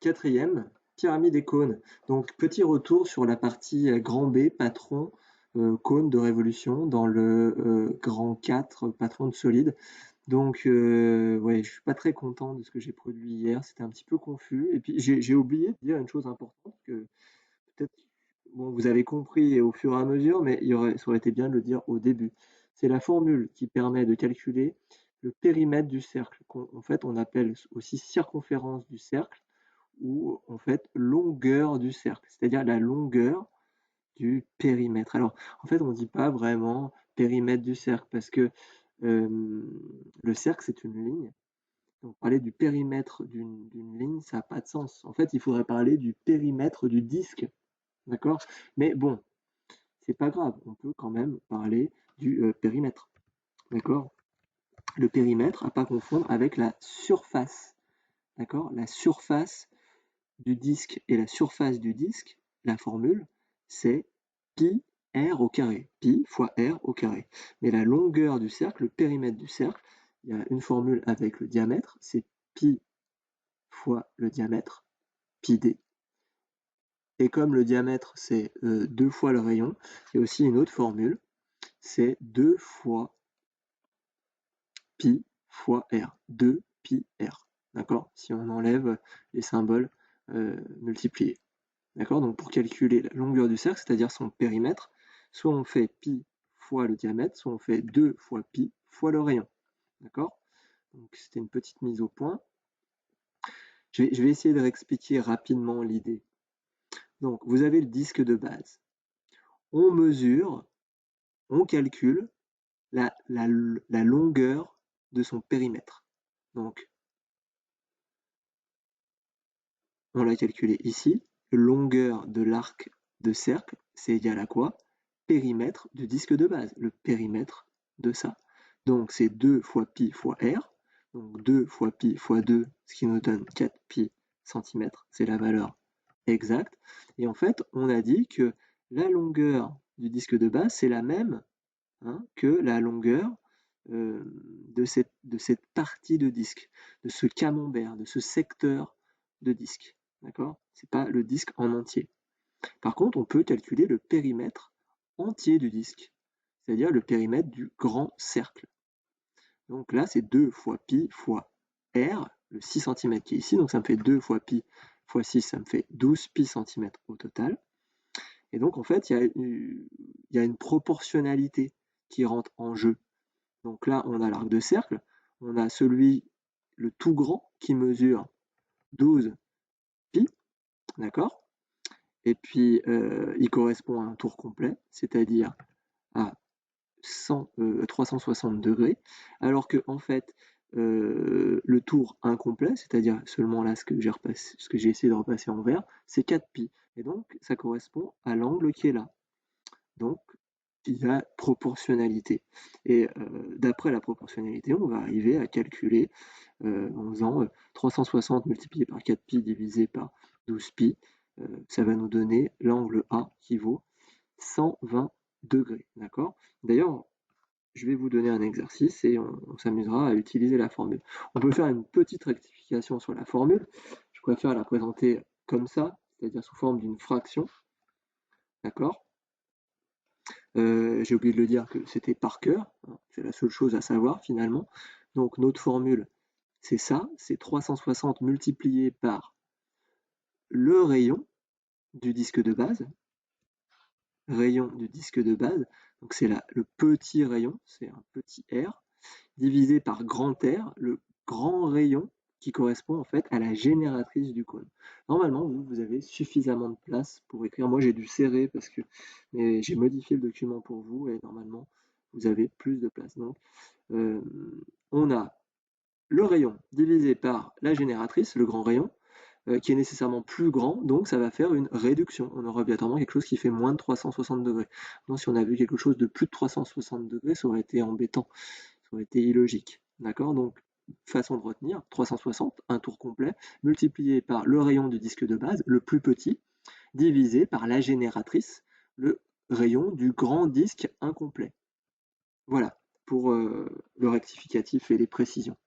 Quatrième, pyramide et cône. Donc petit retour sur la partie grand B, patron, cône de révolution, dans le grand 4, patron de solide. Donc ouais, je suis pas très content de ce que j'ai produit hier, c'était un petit peu confus. Et puis j'ai oublié de dire une chose importante que peut-être bon, vous avez compris au fur et à mesure, mais ça aurait été bien de le dire au début. C'est la formule qui permet de calculer le périmètre du cercle, qu'en fait on appelle aussi circonférence du cercle ou en fait longueur du cercle, c'est-à-dire la longueur du périmètre. Alors en fait on ne dit pas vraiment périmètre du cercle parce que le cercle c'est une ligne. Donc parler du périmètre d'une ligne, ça n'a pas de sens. En fait, il faudrait parler du périmètre du disque, d'accord? Mais bon, c'est pas grave, on peut quand même parler du périmètre, d'accord? Le périmètre, à pas confondre avec la surface, d'accord? La surface du disque et la surface du disque, la formule, c'est pi r au carré, pi fois r au carré. Mais la longueur du cercle, le périmètre du cercle, il y a une formule avec le diamètre, c'est pi fois le diamètre, pi d. Et comme le diamètre, c'est 2 fois le rayon, il y a aussi une autre formule, c'est 2 fois pi fois r, 2 pi r. D'accord? Si on enlève les symboles multipliés. D'accord? Donc pour calculer la longueur du cercle, c'est-à-dire son périmètre, soit on fait pi fois le diamètre, soit on fait 2 fois pi fois le rayon. D'accord? Donc c'était une petite mise au point. Je vais essayer de réexpliquer rapidement l'idée. Donc vous avez le disque de base. On mesure, on calcule la longueur de son périmètre. Donc on l'a calculé ici. Longueur de l'arc de cercle, c'est égal à quoi? Périmètre du disque de base, le périmètre de ça. Donc c'est 2 fois pi fois r, donc 2 fois pi fois 2, ce qui nous donne 4 pi centimètres, c'est la valeur exacte. Et en fait, on a dit que la longueur du disque de base, c'est la même que la longueur de cette partie de disque, de ce camembert, de ce secteur de disque. D'accord? C'est pas le disque en entier. Par contre, on peut calculer le périmètre entier du disque, c'est-à-dire le périmètre du grand cercle. Donc là, c'est 2 fois pi fois r, le 6 cm qui est ici, donc ça me fait 2 fois pi fois 6, ça me fait 12 pi cm au total. Et donc en fait, il y a une proportionnalité qui rentre en jeu. Donc là, on a l'arc de cercle, on a le tout grand, qui mesure 12 pi, d'accord? Et puis, il correspond à un tour complet, c'est-à-dire à 360 degrés, alors que en fait, le tour incomplet, c'est-à-dire seulement là ce que j'ai essayé de repasser en vert, c'est 4 pi. Et donc, ça correspond à l'angle qui est là. Donc, il y a proportionnalité. Et d'après la proportionnalité, on va arriver à calculer en faisant 360 multiplié par 4pi divisé par 12pi, ça va nous donner l'angle A qui vaut 120 degrés. D'accord? D'ailleurs, je vais vous donner un exercice et on s'amusera à utiliser la formule. On peut faire une petite rectification sur la formule. Je préfère la présenter comme ça, c'est-à-dire sous forme d'une fraction. D'accord? J'ai oublié de le dire que c'était par cœur, hein, c'est la seule chose à savoir finalement. Donc notre formule, c'est ça, c'est 360 multiplié par le rayon du disque de base, donc c'est le petit rayon, c'est un petit r, divisé par grand R, le grand rayon qui correspond en fait à la génératrice du cône. Normalement, vous avez suffisamment de place pour écrire. Moi, j'ai dû serrer parce que j'ai modifié le document pour vous et normalement, vous avez plus de place. Donc, on a le rayon divisé par la génératrice, le grand rayon, qui est nécessairement plus grand, donc ça va faire une réduction. On aura obligatoirement quelque chose qui fait moins de 360 degrés. Donc, si on a vu quelque chose de plus de 360 degrés, ça aurait été embêtant, ça aurait été illogique. D'accord? Donc, façon de retenir, 360, un tour complet, multiplié par le rayon du disque de base, le plus petit, divisé par la génératrice, le rayon du grand disque incomplet. Voilà, pour le rectificatif et les précisions.